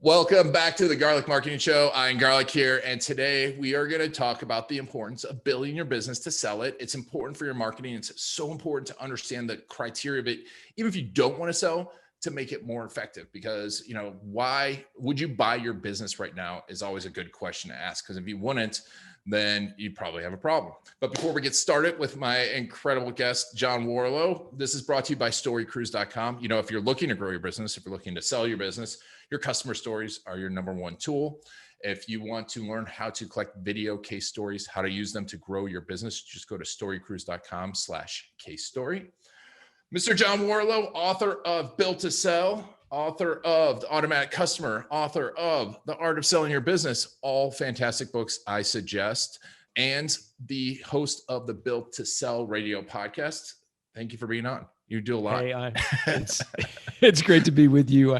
Welcome back to the Garlic Marketing Show. I'm Garlic here, and today we are going to talk about the importance of building your business to sell it. It's important for your marketing. It's so important to understand the criteria of it, even if you don't want to sell, to make it more effective. Because, why would you buy your business right now is always a good question to ask. Because if you wouldn't, then you probably have a problem. But before we get started with my incredible guest, John Warrillow, this is brought to you by storycruise.com. If you're looking to grow your business, if you're looking to sell your business, your customer stories are your number one tool. If you want to learn how to collect video case stories, how to use them to grow your business, just go to storycruise.com/case story. Mr. John Warrillow, author of Built to Sell, author of The Automatic Customer, author of The Art of Selling Your Business, all fantastic books I suggest, and the host of the Built to Sell radio podcast. Thank you for being on. You do a lot. Hey, it's great to be with you.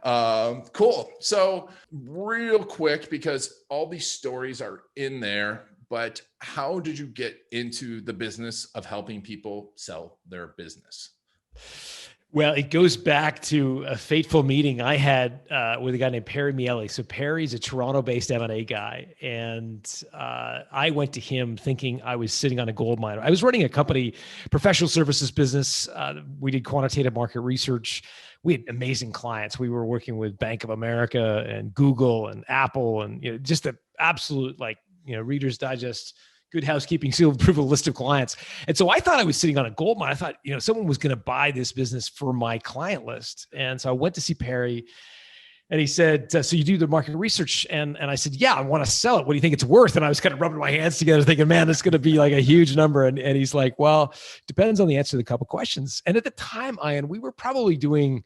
Cool. So real quick, because all these stories are in there, but how did you get into the business of helping people sell their business? Well, it goes back to a fateful meeting I had with a guy named Perry Miele. So Perry's a Toronto-based M&A guy, and I went to him thinking I was sitting on a gold mine. I was running a company, professional services business. We did quantitative market research. We had amazing clients. We were working with Bank of America and Google and Apple, and just an absolute Reader's Digest, Good Housekeeping seal of approval list of clients. And so I thought I was sitting on a gold mine. I thought, someone was going to buy this business for my client list. And so I went to see Perry, and he said, so you do the market research? And I said, yeah, I want to sell it. What do you think it's worth? And I was kind of rubbing my hands together thinking, man, it's going to be like a huge number. And he's like, well, depends on the answer to the couple questions. And at the time, Ian, we were probably doing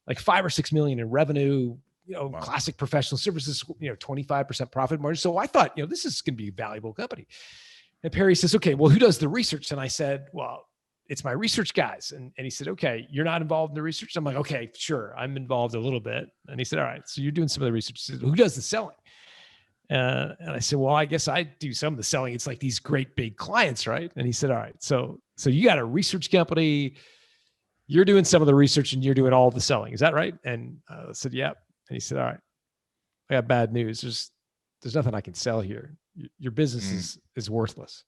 like 5 or 6 million in revenue, wow. Classic professional services, 25% profit margin. So I thought, this is going to be a valuable company. And Perry says, okay, well, who does the research? And I said, well, it's my research guys. And he said, okay, you're not involved in the research? I'm like, okay, sure. I'm involved a little bit. And he said, all right, so you're doing some of the research. He said, who does the selling? And I said, well, I guess I do some of the selling. It's like these great big clients, right? And he said, all right, so you got a research company, you're doing some of the research and you're doing all the selling. Is that right? And I said, yeah. And he said, all right, I got bad news. There's nothing I can sell here. Your business is worthless.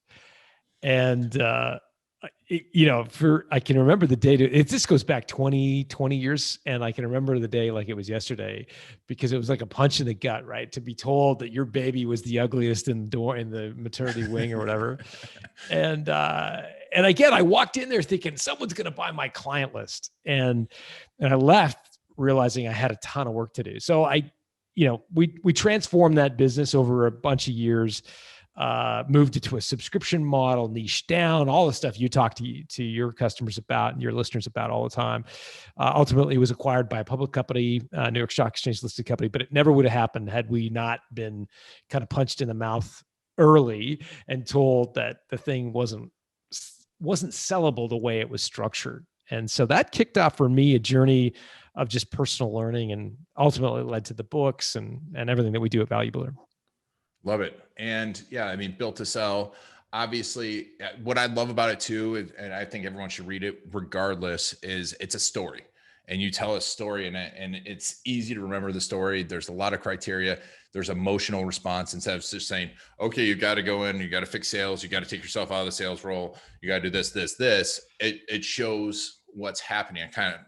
And, I can remember the day this goes back 20 years. And I can remember the day like it was yesterday, because it was like a punch in the gut, right? To be told that your baby was the ugliest in the maternity wing or whatever. And again, I walked in there thinking someone's going to buy my client list. And I left realizing I had a ton of work to do. So we transformed that business over a bunch of years, moved it to a subscription model, niche down, all the stuff you talk to your customers about and your listeners about all the time. Ultimately, it was acquired by a public company, New York Stock Exchange listed company, but it never would have happened had we not been kind of punched in the mouth early and told that the thing wasn't sellable the way it was structured. And so that kicked off for me a journey of just personal learning, and ultimately led to the books and everything that we do at Valuable. Love it. And yeah, Built to Sell, obviously what I love about it too, and I think everyone should read it regardless, is it's a story, and you tell a story in it, and it's easy to remember the story. There's a lot of criteria. There's emotional response instead of just saying, okay, you got to go in, you got to fix sales, you got to take yourself out of the sales role, you got to do this. It shows what's happening. It kind of,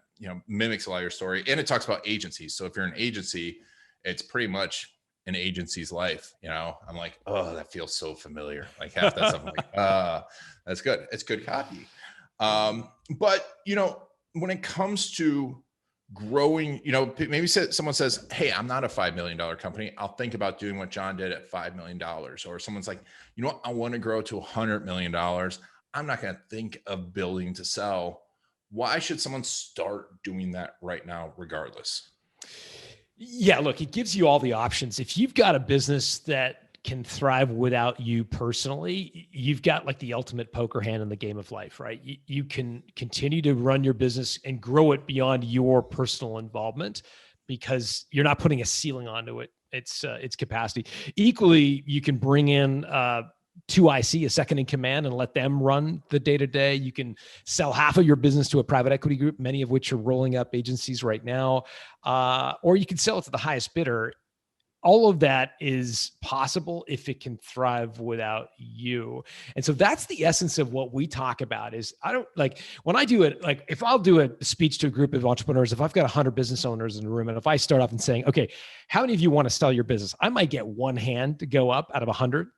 mimics a lot of your story. And it talks about agencies. So if you're an agency, it's pretty much an agency's life. I'm like, oh, that feels so familiar. Like half that stuff. I'm like, that's good. It's good copy. But when it comes to growing, maybe someone says, hey, I'm not a $5 million company. I'll think about doing what John did at $5 million. Or someone's like, I want to grow to $100 million. I'm not going to think of building to sell. Why should someone start doing that right now, regardless? Yeah, look, it gives you all the options. If you've got a business that can thrive without you personally, you've got like the ultimate poker hand in the game of life, right? You can continue to run your business and grow it beyond your personal involvement because you're not putting a ceiling onto it. It's capacity. Equally, you can bring in two IC, a second in command, and let them run the day-to-day. You can sell half of your business to a private equity group, many of which are rolling up agencies right now. Or you can sell it to the highest bidder. All of that is possible if it can thrive without you. And so that's the essence of what we talk about is I don't like when I do it, like if I'll do a speech to a group of entrepreneurs, if I've got 100 business owners in the room, and if I start off and saying, okay, how many of you want to sell your business? I might get one hand to go up out of 100.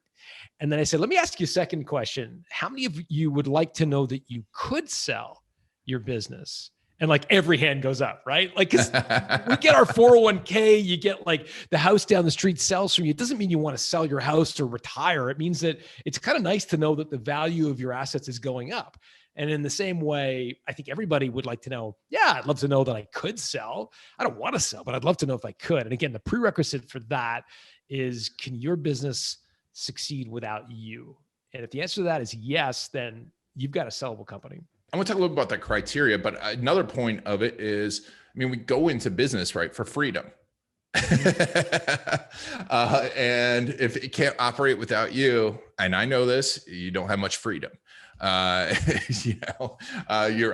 And then I said, let me ask you a second question. How many of you would like to know that you could sell your business? And like every hand goes up, right? Like, cause we get our 401k, you get like the house down the street sells from you. It doesn't mean you want to sell your house or retire. It means that it's kind of nice to know that the value of your assets is going up. And in the same way, I think everybody would like to know, yeah, I'd love to know that I could sell. I don't want to sell, but I'd love to know if I could. And again, the prerequisite for that is, can your business succeed without you? And if the answer to that is yes, then you've got a sellable company. I want to talk a little about that criteria, but another point of it is, I mean, we go into business, right, for freedom. And if it can't operate without you, and I know this, you don't have much freedom. You're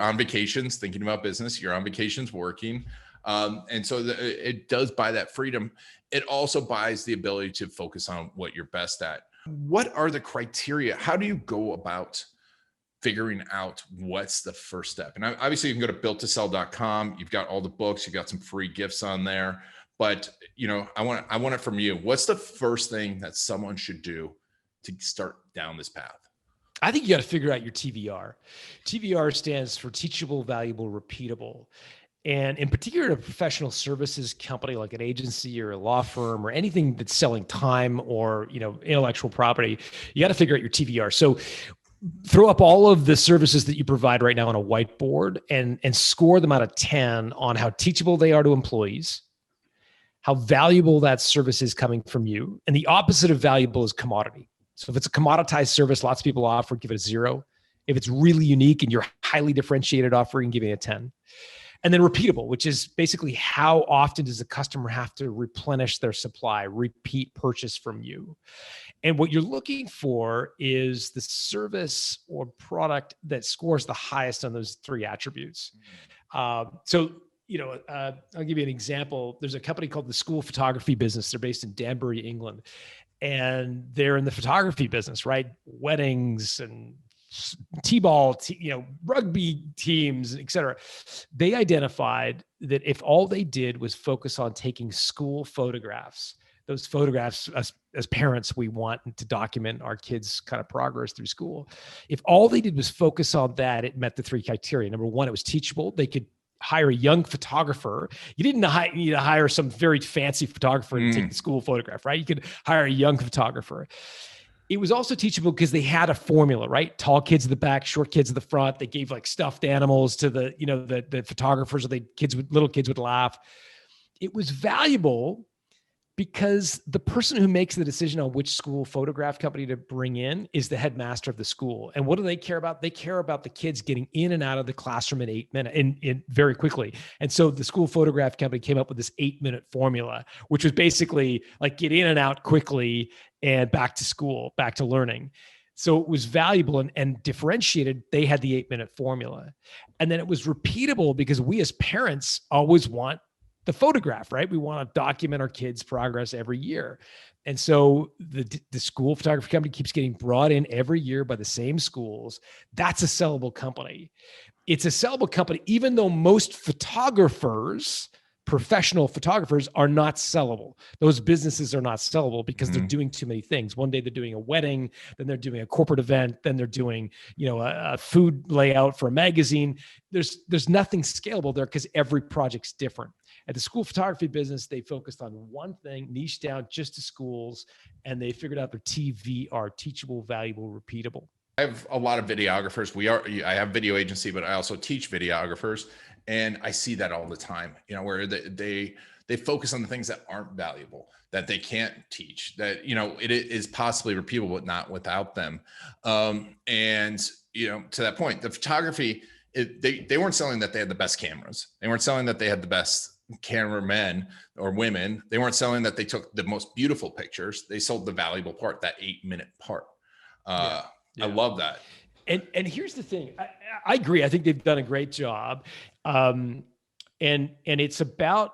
on vacations thinking about business, you're on vacations working. And so it does buy that freedom. It also buys the ability to focus on what you're best at. What are the criteria? How do you go about figuring out what's the first step? And obviously you can go to builttosell.com. You've got all the books, you've got some free gifts on there, but I want it from you. What's the first thing that someone should do to start down this path? I think you got to figure out your TVR. TVR stands for teachable, valuable, repeatable. And in particular, a professional services company like an agency or a law firm or anything that's selling time or, intellectual property, you got to figure out your TVR. So throw up all of the services that you provide right now on a whiteboard and score them out of 10 on how teachable they are to employees, how valuable that service is coming from you. And the opposite of valuable is commodity. So if it's a commoditized service, lots of people offer, give it a 0. If it's really unique and you're highly differentiated offering, give it a 10. And then repeatable, which is basically how often does the customer have to replenish their supply, repeat purchase from you? And what you're looking for is the service or product that scores the highest on those 3 attributes. I'll give you an example. There's a company called the School Photography Business. They're based in Danbury, England, and they're in the photography business, right? Weddings and T-ball, rugby teams, et cetera. They identified that if all they did was focus on taking school photographs, those photographs as parents, we want to document our kids' kind of progress through school. If all they did was focus on that, it met the 3 criteria. Number 1, it was teachable. They could hire a young photographer. You didn't need to hire some very fancy photographer to take the school photograph, right? You could hire a young photographer. It was also teachable because they had a formula, right? Tall kids at the back, short kids at the front. They gave like stuffed animals to the photographers, or little kids would laugh. It was valuable because the person who makes the decision on which school photograph company to bring in is the headmaster of the school. And what do they care about? They care about the kids getting in and out of the classroom in 8 minutes, in very quickly. And so the school photograph company came up with this 8-minute formula, which was basically like get in and out quickly and back to school, back to learning. So it was valuable and differentiated. They had the 8-minute formula. And then it was repeatable because we as parents always want the photograph, right? We want to document our kids' progress every year. And so the school photography company keeps getting brought in every year by the same schools. That's a sellable company. It's a sellable company, even though most photographers, professional photographers, are not sellable. Those businesses are not sellable because they're doing too many things. One day they're doing a wedding, then they're doing a corporate event, then they're doing, a food layout for a magazine. There's nothing scalable there because every project's different. At the school photography business, they focused on one thing, niched down just to schools, and they figured out their TVR, teachable, valuable, repeatable. I have a lot of videographers. I have video agency, but I also teach videographers. And I see that all the time, where they focus on the things that aren't valuable, that they can't teach, that, it is possibly repeatable, but not without them. And to that point, the photography, they weren't selling that they had the best cameras. They weren't selling that they had the best cameramen or women. They weren't selling that they took the most beautiful pictures. They sold the valuable part, that 8-minute part. Uh, Yeah. I love that. And here's the thing. I agree. I think they've done a great job. And it's about,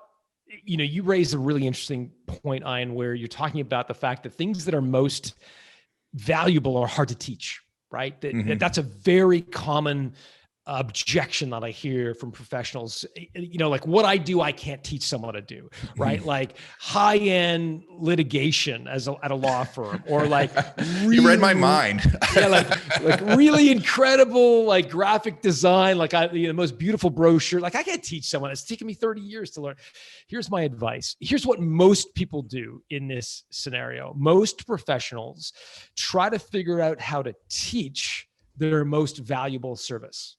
you raised a really interesting point, Ian, where you're talking about the fact that things that are most valuable are hard to teach, right? That's a very common objection that I hear from professionals. Like what I do, I can't teach someone to do, right? Like high-end litigation at a law firm, or like you read my mind. Yeah, like really incredible like graphic design, like the most beautiful brochure. Like I can't teach someone. It's taken me 30 years to learn. Here's my advice. Here's what most people do in this scenario. Most professionals try to figure out how to teach their most valuable service.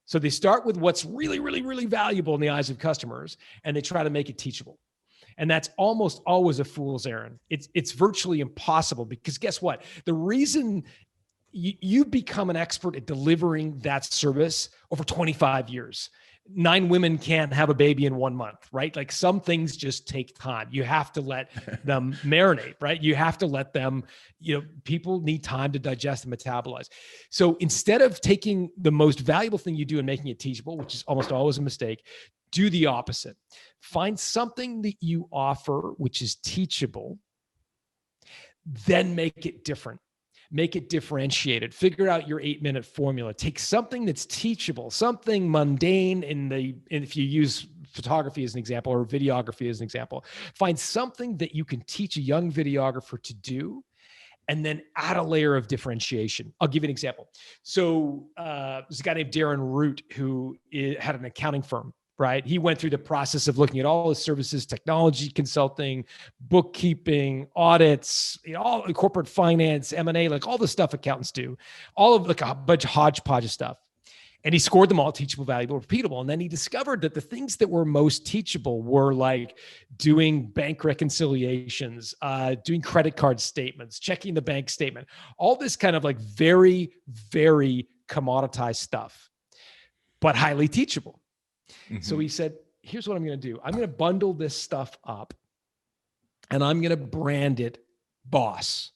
So they start with what's really, really, really valuable in the eyes of customers, and they try to make it teachable. And that's almost always a fool's errand. It's virtually impossible, because guess what? The reason you become an expert at delivering that service over 25 years. 9 women can't have a baby in 1 month, right? Like some things just take time. You have to let them marinate, right? You have to let them, people need time to digest and metabolize. So instead of taking the most valuable thing you do and making it teachable, which is almost always a mistake, do the opposite. Find something that you offer which is teachable, then make it different. Make it differentiated. Figure out your 8-minute formula. Take something that's teachable, something mundane if you use photography as an example, or videography as an example. Find something that you can teach a young videographer to do, and then add a layer of differentiation. I'll give you an example. So there's a guy named Darren Root who had an accounting firm. Right. He went through the process of looking at all his services, technology consulting, bookkeeping, audits, all corporate finance, M&A, like all the stuff accountants do, all of like a bunch of hodgepodge of stuff. And he scored them all teachable, valuable, repeatable. And then he discovered that the things that were most teachable were like doing bank reconciliations, doing credit card statements, checking the bank statement, all this kind of like very, very commoditized stuff, but highly teachable. So he said, here's what I'm going to do. I'm going to bundle this stuff up, and I'm going to brand it BOSS.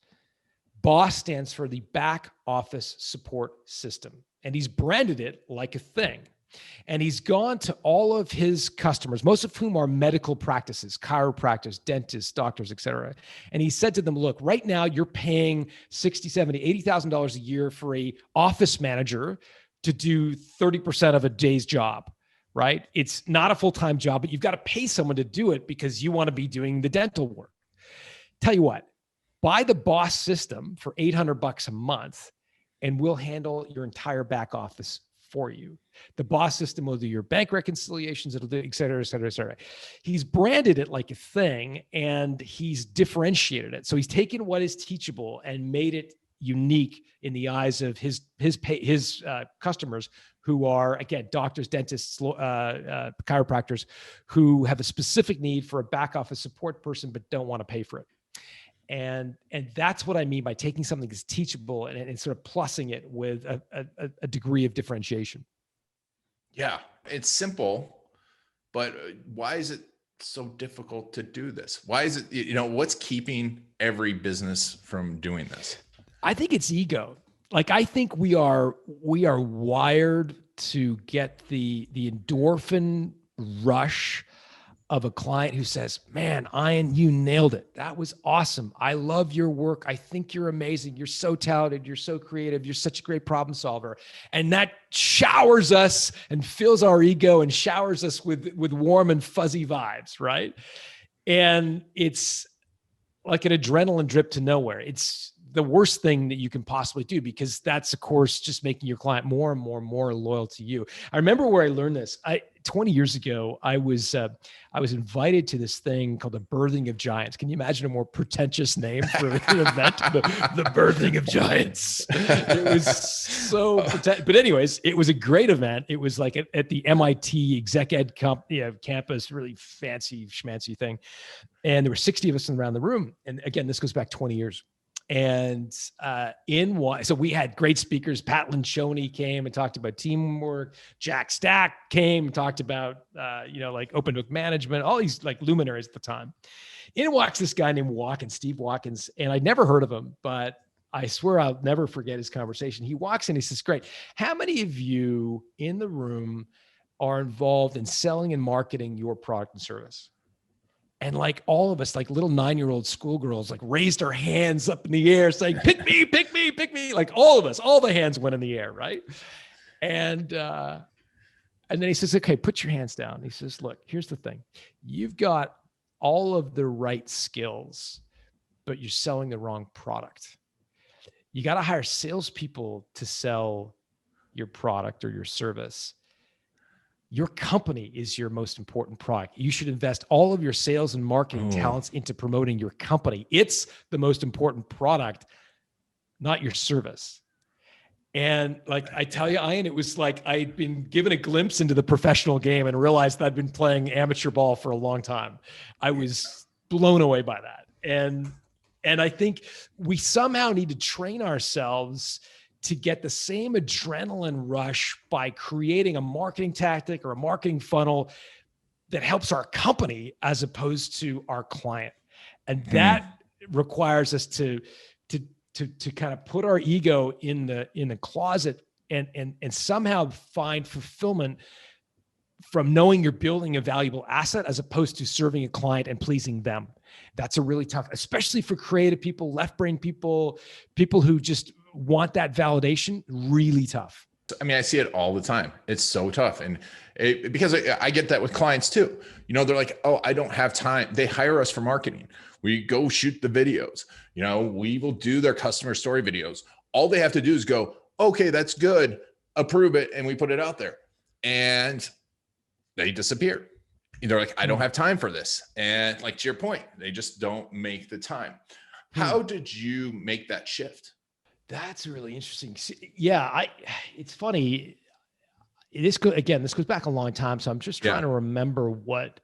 BOSS stands for the Back Office Support System. And he's branded it like a thing. And he's gone to all of his customers, most of whom are medical practices, chiropractors, dentists, doctors, et cetera. And he said to them, look, right now you're paying $60,000, $70,000, $80,000 a year for a office manager to do 30% of a day's job. Right? It's not a full-time job, but you've got to pay someone to do it because you want to be doing the dental work. Tell you what, buy the BOSS system for $800 a month, and we'll handle your entire back office for you. The BOSS system will do your bank reconciliations, it'll do et cetera, et cetera, et cetera. He's branded it like a thing, and he's differentiated it. So he's taken what is teachable and made it unique in the eyes of his customers, who are, again, doctors, dentists, chiropractors, who have a specific need for a back office support person but don't want to pay for it. And that's what I mean by taking something that's teachable and sort of plussing it with a degree of differentiation. Yeah, it's simple, but why is it so difficult to do this? Why is it, what's keeping every business from doing this? I think it's ego. Like, I think we are wired to get the endorphin rush of a client who says, man, Ian, you nailed it. That was awesome. I love your work. I think you're amazing. You're so talented. You're so creative. You're such a great problem solver. And that showers us and fills our ego and showers us with warm and fuzzy vibes, right? And it's like an adrenaline drip to nowhere. It's the worst thing that you can possibly do, because that's, of course, just making your client more and more loyal to you. I remember where I learned this. 20 years ago, I was invited to this thing called the Birthing of Giants. Can you imagine a more pretentious name for an event? The Birthing of Giants. It was so but anyways, it was a great event. It was like at the MIT Exec Ed campus, really fancy schmancy thing. And there were 60 of us around the room. And again, this goes back 20 years. And so we had great speakers. Pat Lencioni came and talked about teamwork. Jack Stack came and talked about, like open book management, all these like luminaries at the time. In walks this guy named Steve Watkins. And I'd never heard of him, but I swear I'll never forget his conversation. He walks in, he says, great. How many of you in the room are involved in selling and marketing your product and service? And like all of us, like little 9-year-old schoolgirls, like raised our hands up in the air saying, pick me, pick me, pick me. Like all of us, all the hands went in the air, right? And then he says, okay, put your hands down. He says, look, here's the thing. You've got all of the right skills, but you're selling the wrong product. You got to hire salespeople to sell your product or your service. Your company is your most important product. You should invest all of your sales and marketing talents into promoting your company. It's the most important product, not your service. And like I tell you, Ian, it was like I'd been given a glimpse into the professional game and realized I'd been playing amateur ball for a long time. I was blown away by that. And I think we somehow need to train ourselves to get the same adrenaline rush by creating a marketing tactic or a marketing funnel that helps our company as opposed to our client. And that requires us to kind of put our ego in the closet and somehow find fulfillment from knowing you're building a valuable asset as opposed to serving a client and pleasing them. That's a really tough, especially for creative people, left brain people, people who just want that validation, really tough. I mean, I see it all the time. It's so tough. And because I get that with clients too. You know, they're like, oh, I don't have time. They hire us for marketing. We go shoot the videos. You know, we will do their customer story videos. All they have to do is go, okay, that's good. Approve it. And we put it out there. And they disappear. They're like, I don't have time for this. And like, to your point, they just don't make the time. How did you make that shift? That's really interesting. Yeah, it's funny. This goes back a long time. So I'm just trying to remember what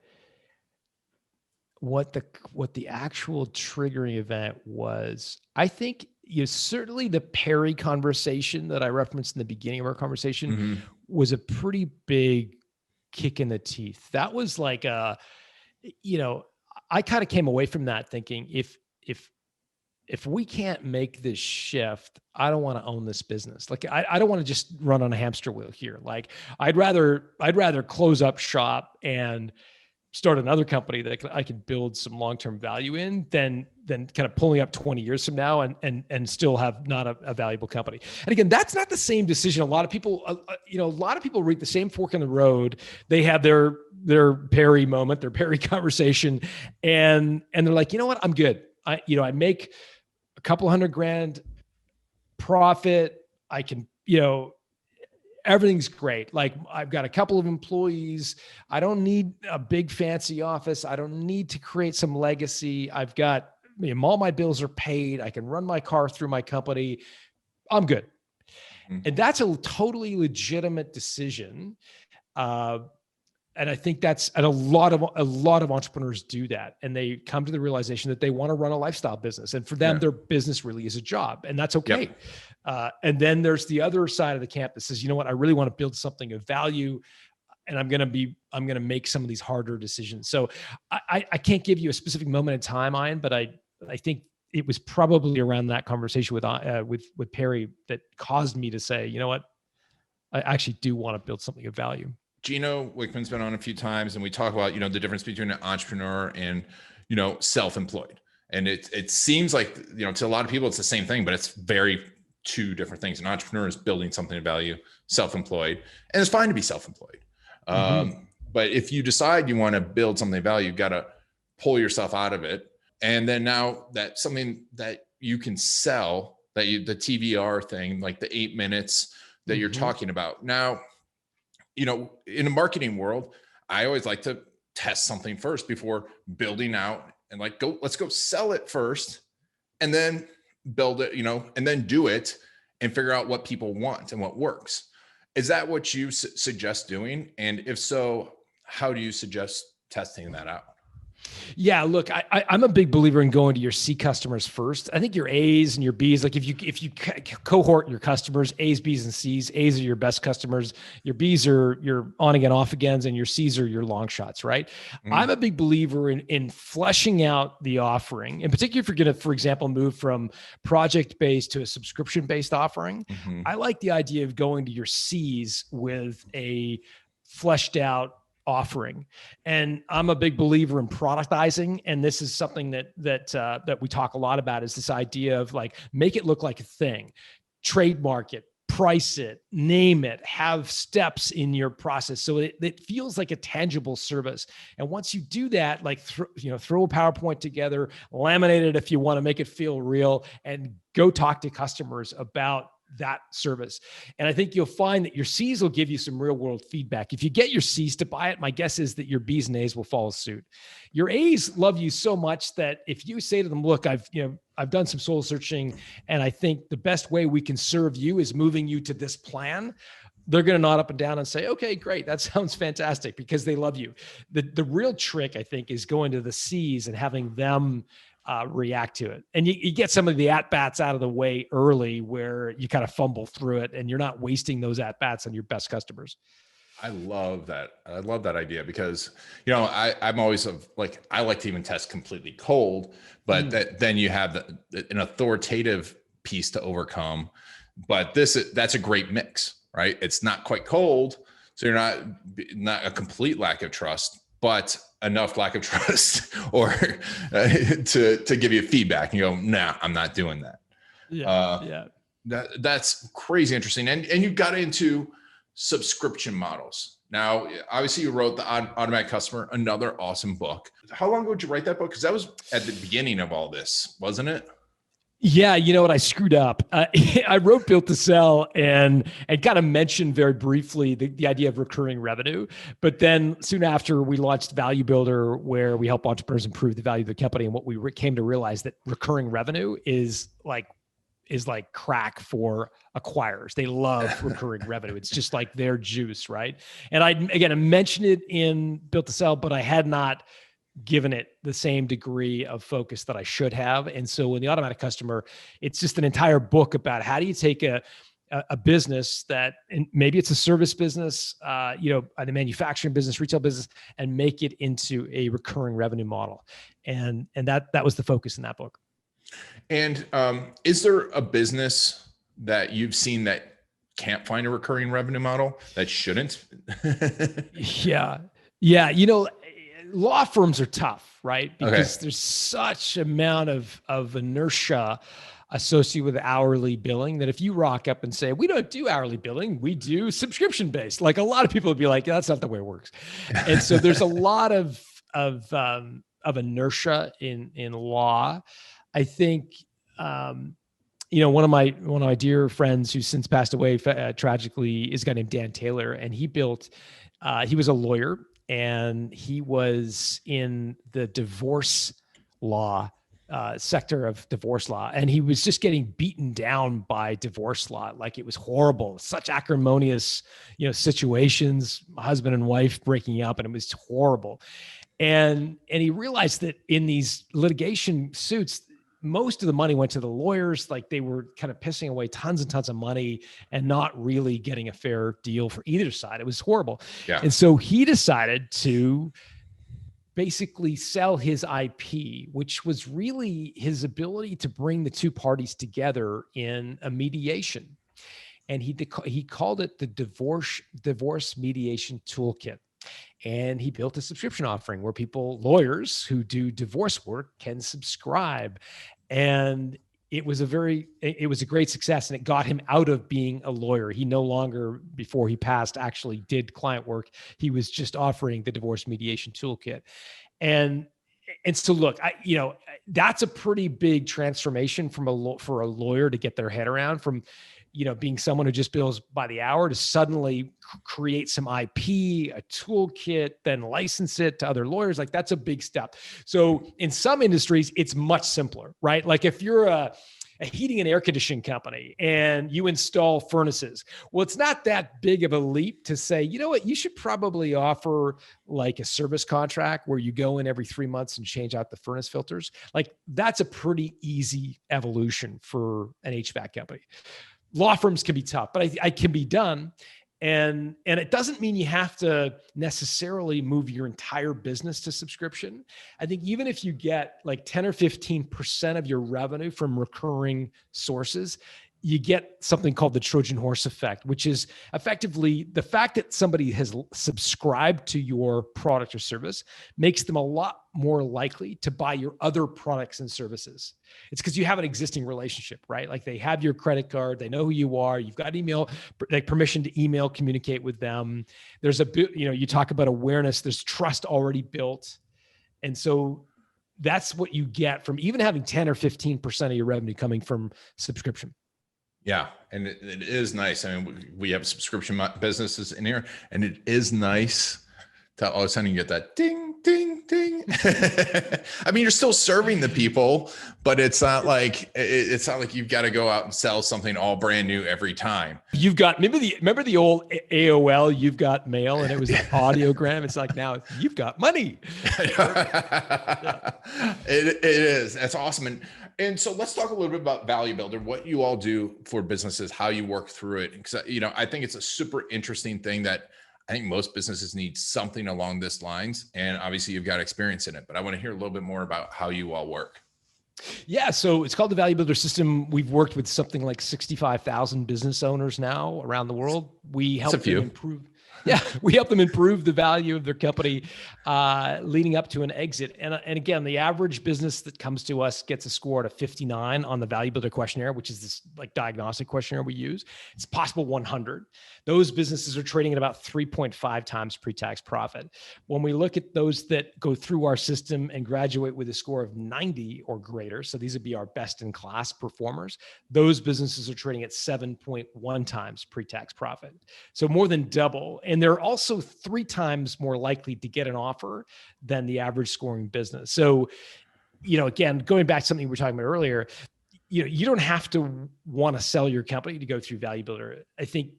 the actual triggering event was. I think certainly the Perry conversation that I referenced in the beginning of our conversation was a pretty big kick in the teeth. That was like I kind of came away from that thinking if we can't make this shift, I don't want to own this business. Like I don't want to just run on a hamster wheel here. Like I'd rather close up shop and start another company that I could build some long-term value in than kind of pulling up 20 years from now and still have not a valuable company. And again, that's not the same decision. A lot of people read the same fork in the road. They have their Perry moment, their Perry conversation, and they're like, you know what? I'm good. I make a couple $100,000 profit. I can, everything's great. Like I've got a couple of employees. I don't need a big fancy office. I don't need to create some legacy. I've got, all my bills are paid. I can run my car through my company. I'm good. And that's a totally legitimate decision. And I think and a lot of entrepreneurs do that. And they come to the realization that they want to run a lifestyle business. And for them, their business really is a job, and that's okay. Yep. And then there's the other side of the camp that says, you know what, I really want to build something of value, and I'm going to make some of these harder decisions. So I can't give you a specific moment in time, Ian, but I think it was probably around that conversation with Perry that caused me to say, you know what, I actually do want to build something of value. Gino Wickman's been on a few times, and we talk about, the difference between an entrepreneur and, self-employed. And it seems like, to a lot of people, it's the same thing, but it's very two different things. An entrepreneur is building something of value, self-employed, and it's fine to be self-employed. But if you decide you want to build something of value, you've got to pull yourself out of it. And then now that's something that you can sell, the TVR thing, like the 8 minutes that you're talking about now. In the marketing world, I always like to test something first before building out and let's go sell it first and then build it, and then do it and figure out what people want and what works. Is that what you suggest doing? And if so, how do you suggest testing that out? Yeah, look, I'm a big believer in going to your C customers first. I think your A's and your B's, like if you cohort your customers, A's, B's, and C's, A's are your best customers, your B's are your on again, off agains, and your C's are your long shots, right? Mm, I'm a big believer in fleshing out the offering, in particular if you're going to, for example, move from project based to a subscription based offering. mhm. I like the idea of going to your C's with a fleshed out offering. And I'm a big believer in productizing. And this is something that we talk a lot about, is this idea of like, make it look like a thing, trademark it, price it, name it, have steps in your process. So it feels like a tangible service. And once you do that, like, throw a PowerPoint together, laminate it if you want to make it feel real, and go talk to customers about that service. And I think you'll find that your C's will give you some real world feedback. If you get your C's to buy it, my guess is that your B's and A's will follow suit. Your A's love you so much that if you say to them, look, I've done some soul searching, and I think the best way we can serve you is moving you to this plan, they're going to nod up and down and say, okay, great. That sounds fantastic, because they love you. The real trick, I think, is going to the C's and having them react to it. And you get some of the at-bats out of the way early, where you kind of fumble through it and you're not wasting those at-bats on your best customers. I love that. I love that idea because, I'm always I like to even test completely cold, but then you have an authoritative piece to overcome. But that's a great mix, right? It's not quite cold, so you're not a complete lack of trust, but enough lack of trust or to give you feedback. And you go, nah, I'm not doing that. Yeah. That's crazy interesting. And you got into subscription models. Now, obviously you wrote the Automatic Customer, another awesome book. How long ago did you write that book? Because that was at the beginning of all this, wasn't it? Yeah, you know what? I screwed up. I wrote Built to Sell and kind of mentioned very briefly the idea of recurring revenue. But then soon after, we launched Value Builder, where we help entrepreneurs improve the value of the company. And what we came to realize that recurring revenue is like crack for acquirers. They love recurring revenue. It's just like their juice, right? And I mentioned it in Built to Sell, but I had not given it the same degree of focus that I should have. And so in the Automatic Customer, it's just an entire book about how do you take a business that, and maybe it's a service business, a manufacturing business, retail business, and make it into a recurring revenue model. And that was the focus in that book. And is there a business that you've seen that can't find a recurring revenue model that shouldn't? Yeah. Law firms are tough, right? Because there's such amount of inertia associated with hourly billing that if you rock up and say, we don't do hourly billing, we do subscription based, like a lot of people would be like, that's not the way it works. And so there's a lot of inertia in law. I think, one of my dear friends who's since passed away tragically is a guy named Dan Taylor, and he was a lawyer, and he was in the divorce law sector of divorce law, and he was just getting beaten down by divorce law. Like, it was horrible, such acrimonious, situations, husband and wife breaking up, and it was horrible. And he realized that in these litigation suits, most of the money went to the lawyers. Like, they were kind of pissing away tons and tons of money and not really getting a fair deal for either side. It was horrible. Yeah. And so he decided to basically sell his IP, which was really his ability to bring the two parties together in a mediation. And he called it the divorce mediation toolkit. And he built a subscription offering where lawyers who do divorce work, can subscribe. And it was a great success, and it got him out of being a lawyer. He no longer, before he passed, actually did client work. He was just offering the divorce mediation toolkit. And so look, that's a pretty big transformation for a lawyer to get their head around, from being someone who just bills by the hour to suddenly create some IP, a toolkit, then license it to other lawyers. Like, that's a big step. So in some industries, it's much simpler, right? Like, if you're a heating and air conditioning company and you install furnaces. Well, it's not that big of a leap to say, you know what, you should probably offer like a service contract where you go in every 3 months and change out the furnace filters. Like that's a pretty easy evolution for an HVAC company. Law firms can be tough, but I can be done. And it doesn't mean you have to necessarily move your entire business to subscription. I think even if you get like 10 or 15% of your revenue from recurring sources, you get something called the Trojan horse effect, which is effectively the fact that somebody has subscribed to your product or service makes them a lot more likely to buy your other products and services. It's because you have an existing relationship, right? Like they have your credit card, they know who you are, you've got email, like permission to email, communicate with them. There's you talk about awareness, there's trust already built. And so that's what you get from even having 10 or 15% of your revenue coming from subscription. Yeah. And it is nice. I mean, we have subscription businesses in here, and it is nice to all of a sudden you get that ding, ding, ding. I mean, you're still serving the people, but it's not like you've got to go out and sell something all brand new every time. You've got, remember the old AOL, you've got mail, and it was an audiogram. It's like, now you've got money. Yeah. It is. That's awesome. And so let's talk a little bit about Value Builder, what you all do for businesses, how you work through it. Because, I think it's a super interesting thing that I think most businesses need something along this lines. And obviously you've got experience in it, but I want to hear a little bit more about how you all work. Yeah. So it's called the Value Builder System. We've worked with something like 65,000 business owners now around the world. We help them improve. Yeah, we help them improve the value of their company leading up to an exit. And again, the average business that comes to us gets a score of 59 on the Value Builder questionnaire, which is this like diagnostic questionnaire we use. It's possible 100. Those businesses are trading at about 3.5 times pre-tax profit. When we look at those that go through our system and graduate with a score of 90 or greater, so these would be our best in class performers, those businesses are trading at 7.1 times pre-tax profit. So more than double. And they're also 3 times more likely to get an offer than the average scoring business. So, again, going back to something we were talking about earlier, you don't have to want to sell your company to go through Value Builder. I think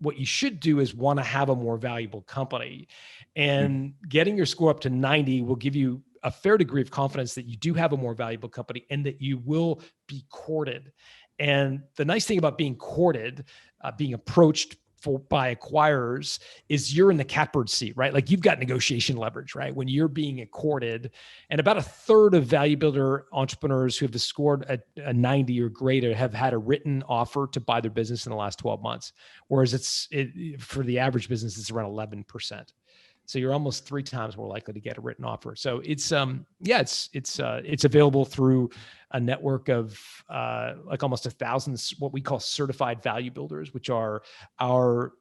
what you should do is want to have a more valuable company, and getting your score up to 90 will give you a fair degree of confidence that you do have a more valuable company and that you will be courted. And the nice thing about being courted, being approached by acquirers, is you're in the catbird seat, right? Like you've got negotiation leverage, right? When you're being courted, and about a third of Value Builder entrepreneurs who have scored a 90 or greater have had a written offer to buy their business in the last 12 months. Whereas for the average business, it's around 11%. So you're almost 3 times more likely to get a written offer. So it's available through a network of like almost 1,000 what we call certified value builders, which are our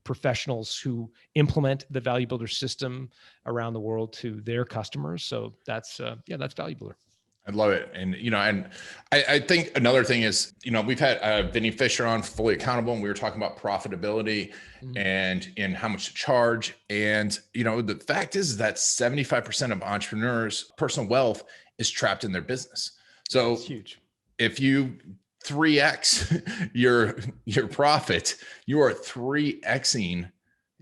professionals who implement the Value Builder system around the world to their customers. So that's Value Builder. I love it. And, I think another thing is, we've had Vinny Fisher on, Fully Accountable, and we were talking about profitability and how much to charge. And, the fact is that 75% of entrepreneurs' personal wealth is trapped in their business. So it's huge. If you 3X your profit, you are 3Xing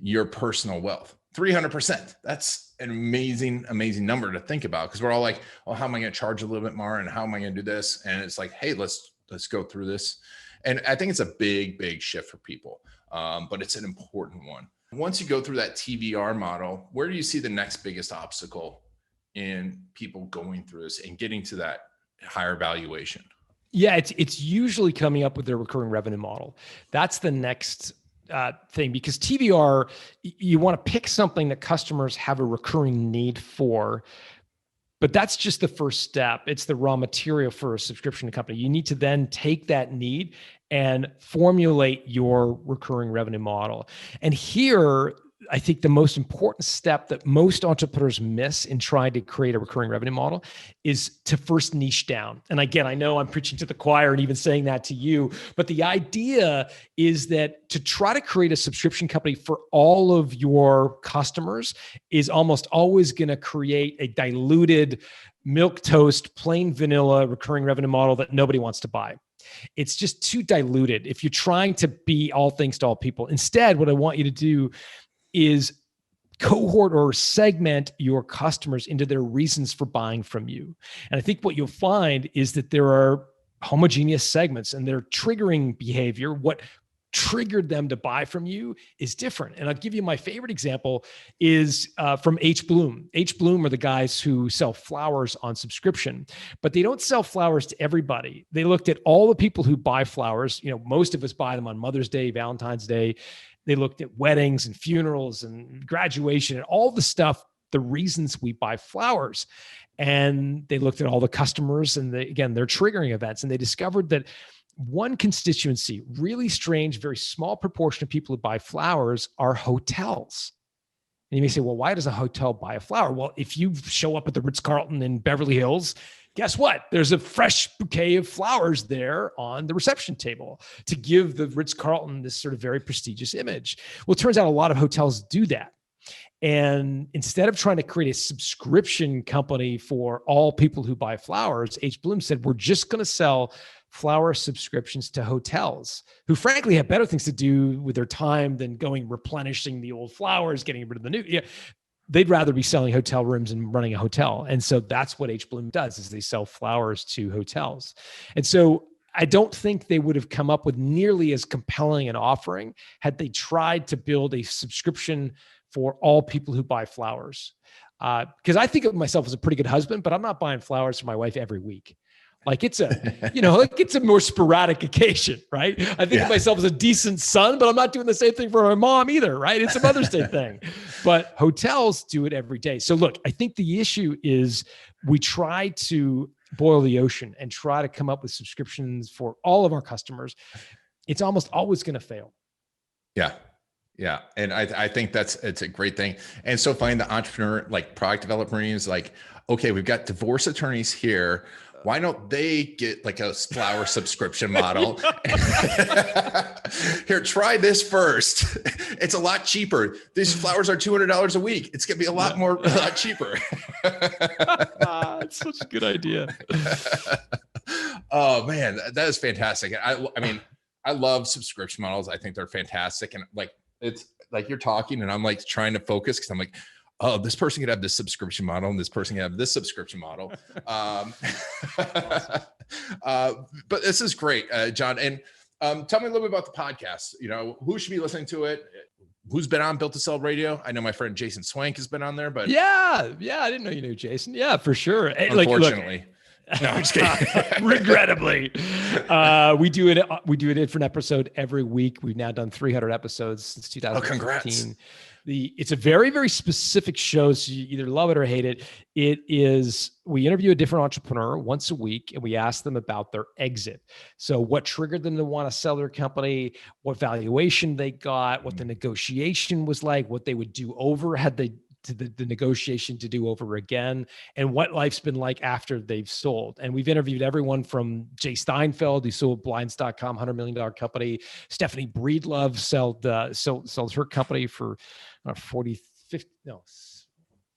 your personal wealth. 300%. That's an amazing, amazing number to think about, because we're all like, well, how am I going to charge a little bit more? And how am I going to do this? And it's like, hey, let's go through this. And I think it's a big, big shift for people. But it's an important one. Once you go through that TVR model, where do you see the next biggest obstacle in people going through this and getting to that higher valuation? Yeah, it's usually coming up with their recurring revenue model. That's the next thing, because TVR, you want to pick something that customers have a recurring need for, but that's just the first step. It's the raw material for a subscription company. You need to then take that need and formulate your recurring revenue model. And here, I think the most important step that most entrepreneurs miss in trying to create a recurring revenue model is to first niche down. And again, I know I'm preaching to the choir and even saying that to you, but the idea is that to try to create a subscription company for all of your customers is almost always going to create a diluted milquetoast, plain vanilla recurring revenue model that nobody wants to buy. It's just too diluted if you're trying to be all things to all people. Instead, what I want you to do is cohort or segment your customers into their reasons for buying from you. And I think what you'll find is that there are homogeneous segments and their triggering behavior. What triggered them to buy from you is different. And I'll give you my favorite example is from H. Bloom. H. Bloom are the guys who sell flowers on subscription, but they don't sell flowers to everybody. They looked at all the people who buy flowers. You know, most of us buy them on Mother's Day, Valentine's Day. They looked at weddings and funerals and graduation and all the stuff, the reasons we buy flowers. And they looked at all the customers and again, their triggering events. And they discovered that one constituency, really strange, very small proportion of people who buy flowers are hotels. And you may say, well, why does a hotel buy a flower? Well, if you show up at the Ritz-Carlton in Beverly Hills, guess what? There's a fresh bouquet of flowers there on the reception table to give the Ritz-Carlton this sort of very prestigious image. Well, it turns out a lot of hotels do that. And instead of trying to create a subscription company for all people who buy flowers, H. Bloom said, we're just going to sell flower subscriptions to hotels who frankly have better things to do with their time than going replenishing the old flowers, getting rid of the new. Yeah, they'd rather be selling hotel rooms and running a hotel. And so that's what H. Bloom does, is they sell flowers to hotels. And so I don't think they would have come up with nearly as compelling an offering had they tried to build a subscription for all people who buy flowers. Because I think of myself as a pretty good husband, but I'm not buying flowers for my wife every week. Like it's a more sporadic occasion, right? I think of myself as a decent son, but I'm not doing the same thing for my mom either, right? It's a Mother's Day thing. But hotels do it every day. So look, I think the issue is we try to boil the ocean and try to come up with subscriptions for all of our customers. It's almost always going to fail. Yeah. Yeah. And I think it's a great thing. And so find the entrepreneur, like product developer is like, okay, we've got divorce attorneys here. Why don't they get like a flower subscription model? Here, try this first. It's a lot cheaper. These flowers are $200 a week. It's going to be a lot cheaper. It's such a good idea. Oh man, that is fantastic. I mean, I love subscription models. I think they're fantastic. And like, it's like you're talking and I'm like trying to focus because I'm like, oh, this person could have this subscription model and this person could have this subscription model. But this is great, John. And tell me a little bit about the podcast. You know, who should be listening to it? Who's been on Built to Sell Radio? I know my friend Jason Swank has been on there, but yeah, I didn't know you knew Jason. Yeah, for sure. Unfortunately. No, I'm just kidding. Regrettably, we do a different episode every week. We've now done 300 episodes since 2015. Oh, congrats. It's a very, very specific show. So you either love it or hate it. We interview a different entrepreneur once a week and we ask them about their exit. So what triggered them to want to sell their company, what valuation they got, what the negotiation was like, what they would do over had they the negotiation to do over again, and what life's been like after they've sold. And we've interviewed everyone from Jay Steinfeld, who sold Blinds.com, $100 million company. Stephanie Breedlove sold her company for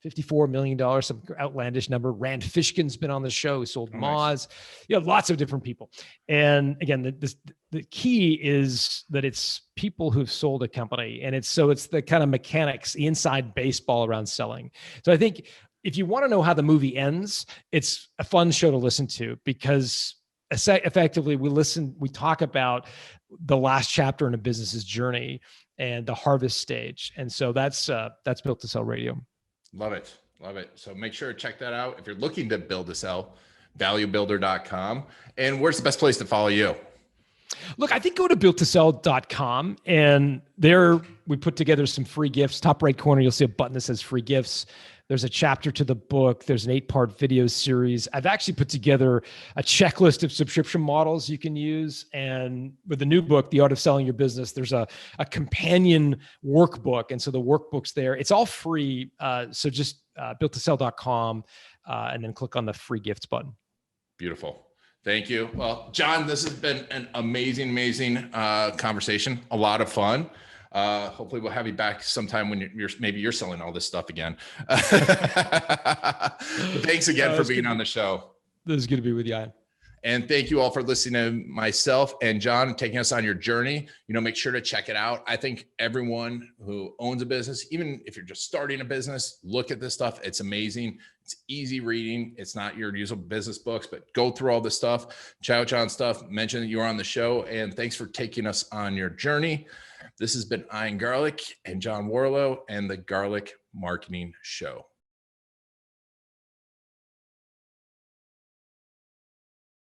$54 million, some outlandish number. Rand Fishkin's been on the show, sold Moz. Lots of different people. And again, the key is that it's people who've sold a company, and it's the kind of mechanics, the inside baseball around selling. So I think if you want to know how the movie ends, it's a fun show to listen to because effectively we talk about the last chapter in a business's journey and the harvest stage. And so that's Built to Sell Radio. Love it. So make sure to check that out. If you're looking to build to sell, valuebuilder.com. And where's the best place to follow you? Look, I think go to builttosell.com, and there we put together some free gifts. Top right corner, you'll see a button that says free gifts. There's a chapter to the book. There's an 8-part video series. I've actually put together a checklist of subscription models you can use. And with the new book, The Art of Selling Your Business, there's a companion workbook. And so the workbook's there. It's all free. So just builttosell.com and then click on the free gifts button. Beautiful. Thank you. Well, John, this has been an amazing conversation. A lot of fun. Hopefully we'll have you back sometime when maybe you're selling all this stuff again. Thanks again for being on the show. This is good to be with you, Ian. And thank you all for listening to myself and John and taking us on your journey. Make sure to check it out. I think everyone who owns a business, even if you're just starting a business, look at this stuff. It's amazing. It's easy reading. It's not your usual business books, but go through all this stuff, check out John's stuff, mention that you were on the show, and thanks for taking us on your journey. This has been Ian Garlic and John Warrillow and the Garlic Marketing Show.